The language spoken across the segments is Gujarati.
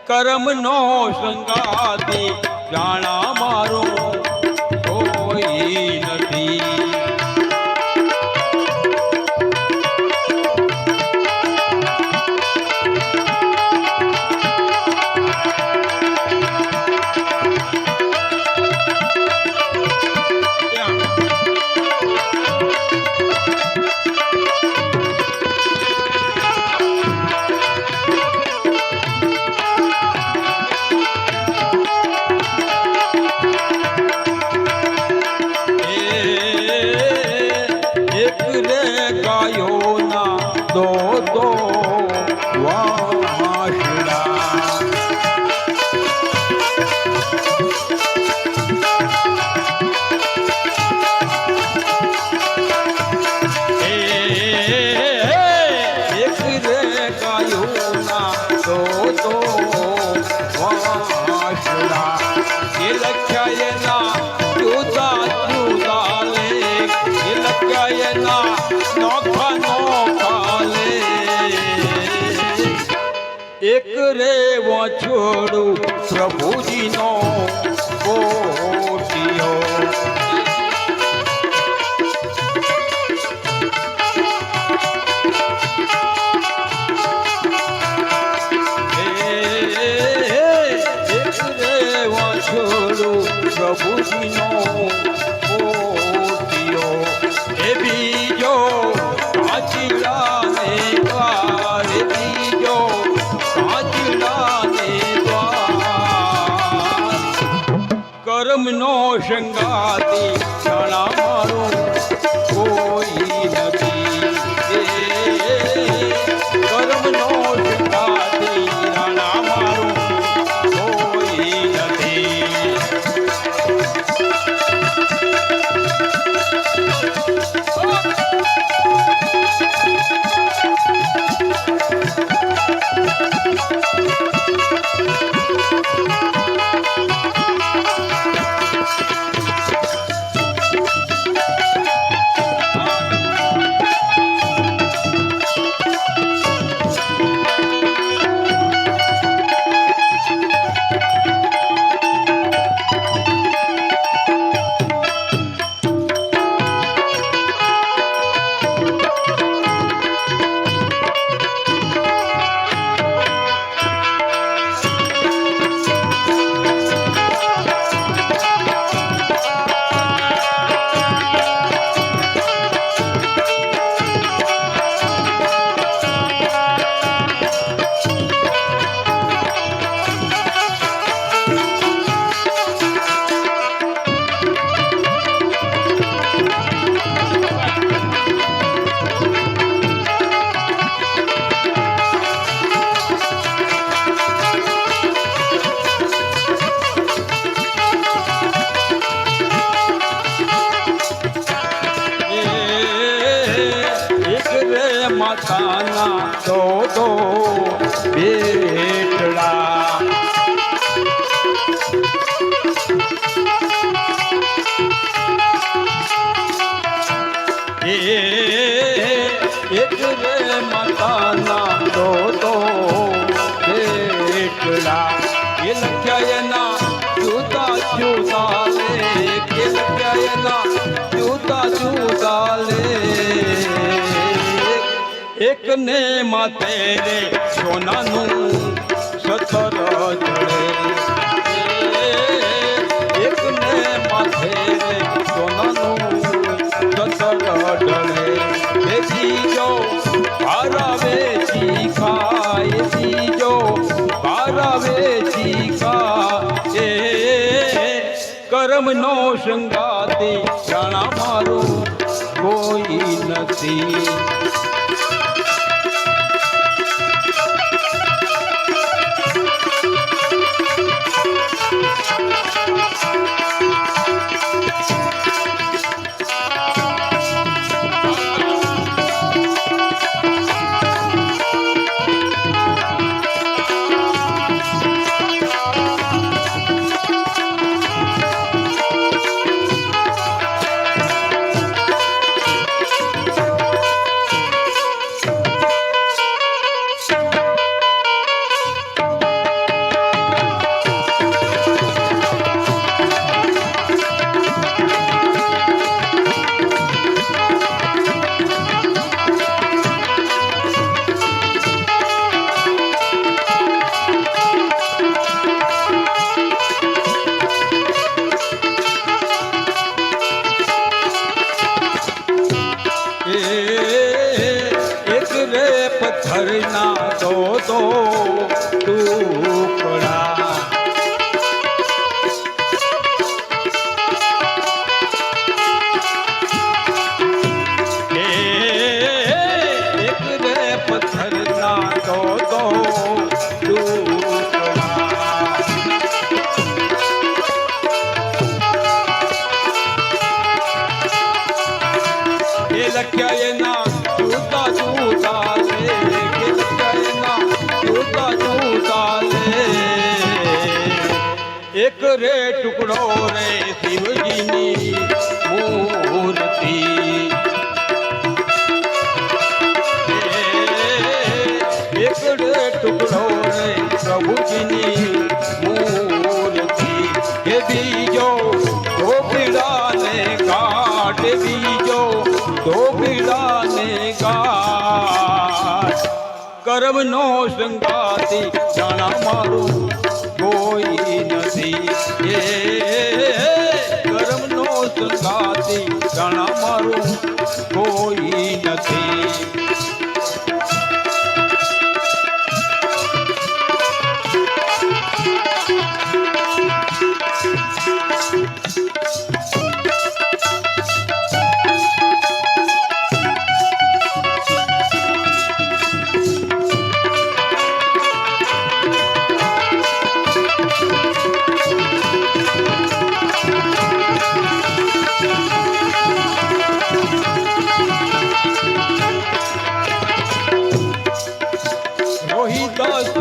કર્મનો સંગાતી જાણા મારો કોઈ નથી. એક રે વછોડું પ્રભુજીનો કોટિયો. એક રે વછોડું પ્રભુજીનો કોટિયો. એ બીજો કાચીલાને દ્વાર, બીજો કર્મનો સંગાતી જાણા મારો કોઈ નથી. કર્મનો સંગાતી જાણા મારો કોઈ નથી. માતાના દો બેટડા. એક રે માતાના દો બેટડા. એ લખ્યા એના જુદા જુદા લેખ, એ લખ્યા એના જુદા જુદા લેખ. એકને માથે રે સોનાનું સતર જડે, એકને માથે રે સોનાનું સતર જડે. એ બીજો ભારાવે ચીખા, એ બીજો ભારાવે ચીખા. એ કર્મનો સંગાતી જાણા મારું કોઈ નથી. તો ટુકડા એક રે પથ્થરના તો લખ્યા એના જૂતા જૂતા લે લખ્યા એના જૂતા જૂતા લે એક રે ટુકડો રે શિવજીની મૂર્તિ એક રે ટુકડો રે પ્રભુજીની મૂર્તિ એ બીજો ધોપીડાને કાઢ બીજો ધોપીડાને ગાઢ કર્મનો સંગાતી જાણા મારું કોઈ નથી એ કર્મનો સંગાતી જાણા મારું કોઈ નથી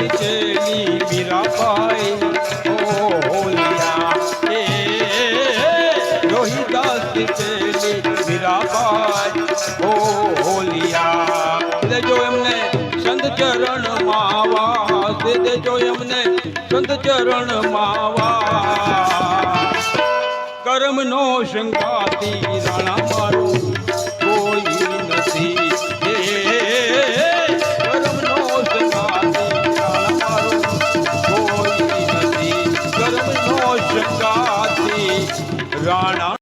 ચેલી મીરાબાઈ ઓ હોલિયા એ રોહિદાસ ચેલી મીરાબાઈ ઓ હોલિયા દેજો એમને સંત ચરણ માવા દેજો એમને સંત ચરણ માવા કર્મનો સંગાતી રાણા મારું કોઈ નથી રાણા